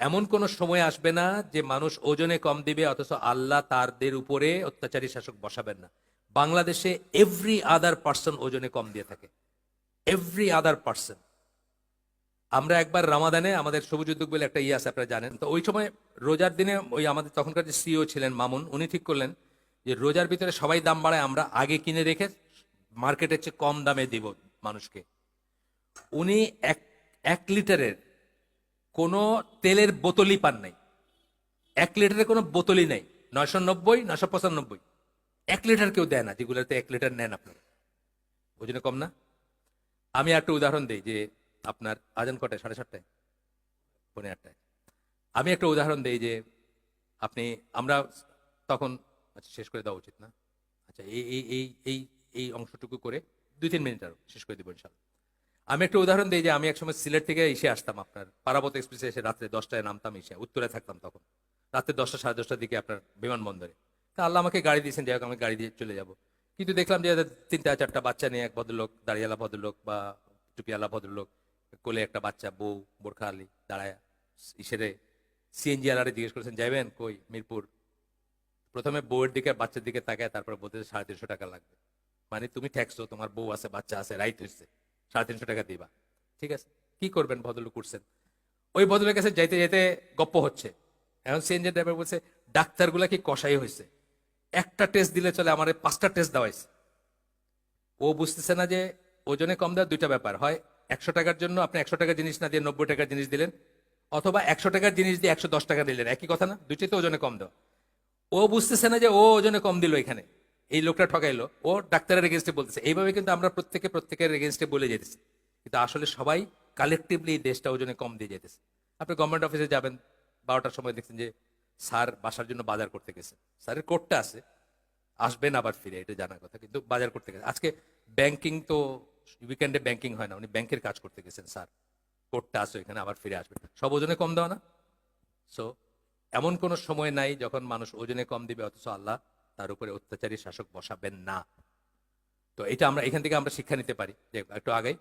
এমন কোন সময় আসবে না যে মানুষ ওজনে কম দিবে অথচ আল্লাহ তাদের উপরে অত্যাচারী শাসক বসাবেন না। বাংলাদেশে এভরি আদার পার্সন ওজনে কম দিয়ে থাকে, এভরি আদার পার্সন। আমরা একবার রামাদানে আমাদের সবুজ উদ্যোগ বলে একটা ইয়ে আছে, আপনারা জানেন তো, ওই সময় রোজার দিনে ওই আমাদের তখনকার যে সিও ছিলেন মামুন, উনি ঠিক করলেন যে রোজার ভিতরে সবাই দাম বাড়ায়, আমরা আগে কিনে রেখে মার্কেটের চেয়ে কম দামে দিব মানুষকে। উনি এক এক লিটারের কোনো তেলের বোতলই পান নাই, 1 লিটারের কোনো বোতলই নাই, 990, 995, 1 লিটার কেউ দেয় না, যেগুলোতে 1 লিটার নেন আপনারা। ওজনে কম না? আমি একটা উদাহরণ দিই যে আপনার আজান কটায়? 7:30, পৌনে 8টায়। আমি একটা উদাহরণ দিই যে আপনি আমরা তখন, আচ্ছা শেষ করে দেওয়া উচিত না, আচ্ছা এই এই এই এই এই অংশটুকু করে 2-3 মিনিট আরো শেষ করে দিব ইনশাল্লাহ। আমি একটা উদাহরণ দিই যে আমি একসময় সিলেট থেকে এসে আসতাম, আপনার পারাবত এক্সপ্রেসে এসে রাত্রে 10টায় নামতাম, এসে উত্তরে থাকতাম তখন, রাত্রে 10টা 10:30টার দিকে আপনার বিমানবন্দরে। তা আল্লাহ আমাকে গাড়ি দিয়েছেন, যাই হোক আমি গাড়ি দিয়ে চলে যাব। কিন্তু দেখলাম যে 3টা 4টা বাচ্চা নিয়ে এক ভদ্রলোক, দাড়িওয়ালা ভদ্রলোক বা টুপিওয়ালা ভদ্রলোক, কোলে একটা বাচ্চা, বউ বোরখা আলী দাঁড়ায় ইসেরে সিএনজি আলারে জিজ্ঞেস করেছেন যাইবেন কই? মিরপুর। প্রথমে বউয়ের দিকে বাচ্চার দিকে তাকায়, তারপরে বলতে 350 টাকা লাগবে। মানে তুমি ঠেকছো, তোমার বউ আছে বাচ্চা আছে, রাইট হয়েছে, 350 টাকা দিবা। ঠিক আছে, কি করবেন, ভদ্রলোক উঠছেন। ওই ভদ্রলোকের কাছে যাইতে যাইতে গপ্প হচ্ছে। এখন সিএনজি ড্রাইভার বলছে ডাক্তারগুলা কি কষাই হয়েছে, একটা টেস্ট দিলে চলে, আমার 5টা টেস্ট দেওয়াইছে। ও বুঝতেছে না যে ওজনে কম দেওয়ার 2টা ব্যাপার হয়, 100 টাকার জন্য আপনি 100 টাকার জিনিস না দিয়ে 90 টাকার জিনিস দিলেন, অথবা 100 টাকার জিনিস দিয়ে 110 টাকা দিলেন, একই কথা না? দুইটাই তো ওজনে কম দেওয়া। ও বুঝতেছে না যে ও ওজনে কম দিল এখানে, এই লোকটা ঠকাইলো, ও ডাক্তারের এগেনস্টে বলতেছে। এইভাবে কিন্তু আমরা প্রত্যেকের এগেনস্টে বলে যেতেছি, কিন্তু আসলে সবাই কালেকটিভলি দেশটা ওজনে কম দিয়ে যেতেছে। আপনি গভর্নমেন্ট অফিসে যাবেন, 12টার সময় দেখছেন যে স্যার বাসার জন্য বাজার করতে গেছে, স্যারের কোটটা আছে, আসবেন আবার ফিরে, এটা জানার কথা, কিন্তু বাজার করতে গেছে। আজকে ব্যাংকিং তো উইকেন্ডে ব্যাংকিং হয় না, উনি ব্যাংকের কাজ করতে গেছেন, স্যার কোটটা আছে এখানে, আবার ফিরে আসবেন, সব ওজনে কম দেওয়া না? সো এমন কোন সময় নাই যখন মানুষ ওজনে কম দিবে অথচ আল্লাহ তার উপরে অত্যাচারী শাসক বসাবেন না। তো এটা আমরা এখান থেকে আমরা শিক্ষা নিতে পারি যে একটু আগে